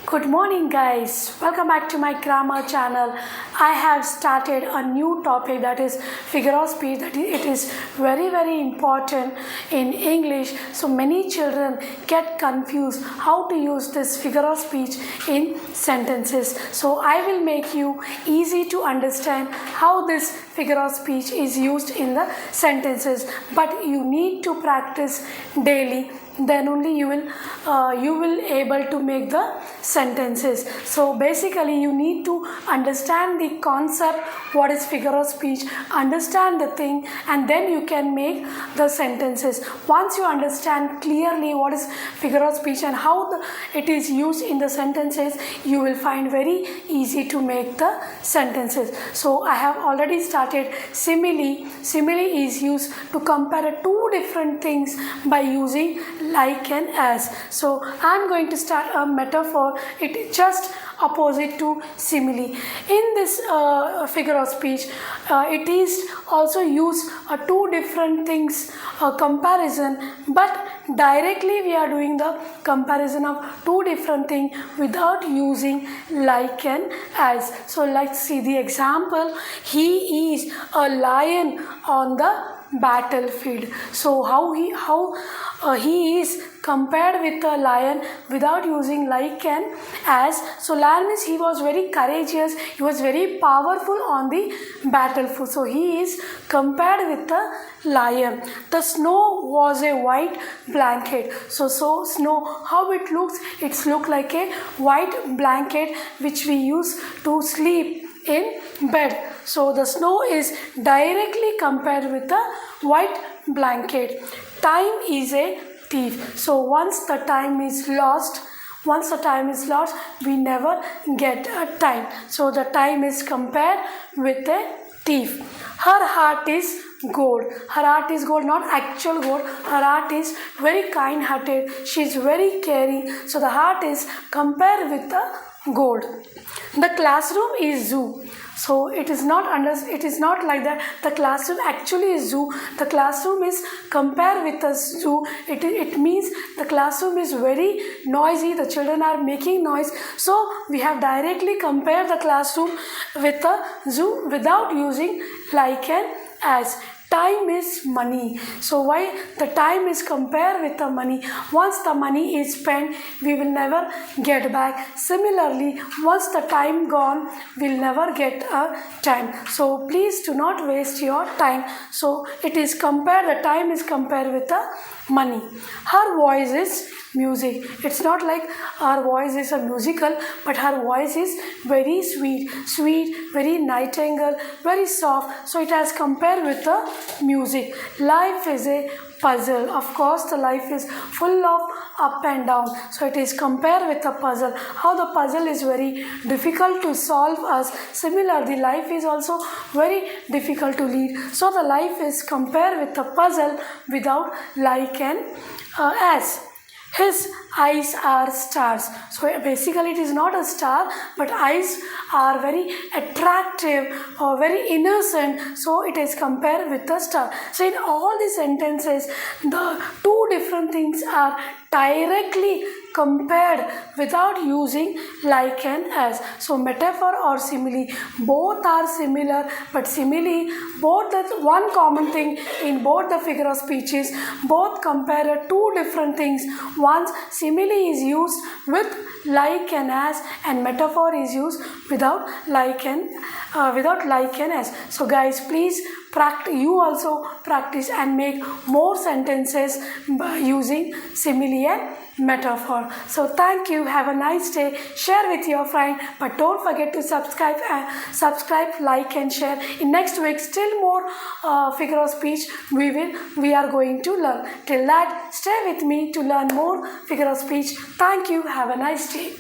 Good morning guys, welcome back to my grammar channel. I have started a new topic, that is figure of speech. That it is very important in English. So many children get confused how to use this figure of speech in sentences. So I will make you easy to understand how this figure of speech is used in the sentences. But you need to practice daily, then only you will able to make the sentences. So basically you need to understand the concept, what is figure of speech, understand the thing, and then you can make the sentences. Once you understand clearly what is figure of speech and how it is used in the sentences, you will find very easy to make the sentences. So I have already started simile. Simile is used to compare two different things by using like and as. So I am going to start a metaphor. It is just opposite to simile. In this figure of speech, it is also used two different things comparison, but directly we are doing the comparison of two different things without using like and as. So let's see the example. He is a lion on the battlefield. So how he is compared with a lion without using like and as. So lion means he was very courageous, he was very powerful on the battlefield. So he is compared with a lion. The snow was a white blanket. So snow, how it looks? It's look like a white blanket which we use to sleep in bed. So the snow is directly compared with a white blanket. Time is a thief. So once the time is lost, we never get a time. So the time is compared with a thief. Her heart is gold. Her heart is gold, not actual gold. Her heart is very kind-hearted. She is very caring. So the heart is compared with the gold. The classroom is zoo. So it is not like that. The classroom actually is zoo. The classroom is compared with a zoo. It means the classroom is very noisy. The children are making noise. So we have directly compared the classroom with a zoo without using like and as. Time is money. So why the time is compared with the money? Once the money is spent, we will never get back. Similarly, once the time gone, we'll never get a time. So please do not waste your time. So it is compared, the time is compared with the money. Her voice is music. It's not like our voice is a musical, but her voice is very sweet, very nightingale, very soft. So it has compared with the music. Life is a puzzle. Of course, the life is full of up and down. So it is compared with a puzzle. How the puzzle is very difficult to solve us. Similarly, life is also very difficult to lead. So the life is compared with a puzzle without like and as. His eyes are stars. So basically it is not a star, but eyes are very attractive or very innocent. So it is compared with a star. So in all the sentences, the two different things are directly compared without using like and as. So metaphor or simile, both are similar, but simile, both the one common thing in both the figure of speeches, both compare two different things. Once simile is used with like and as, and metaphor is used without like and as. So guys, please practice. You also practice and make more sentences by using simile and metaphor. So thank you. Have a nice day. Share with your friend, but don't forget to subscribe, like and share. In next week, still more figure of speech we are going to learn. Till that, stay with me to learn more figure of speech. Thank you. Have a nice day.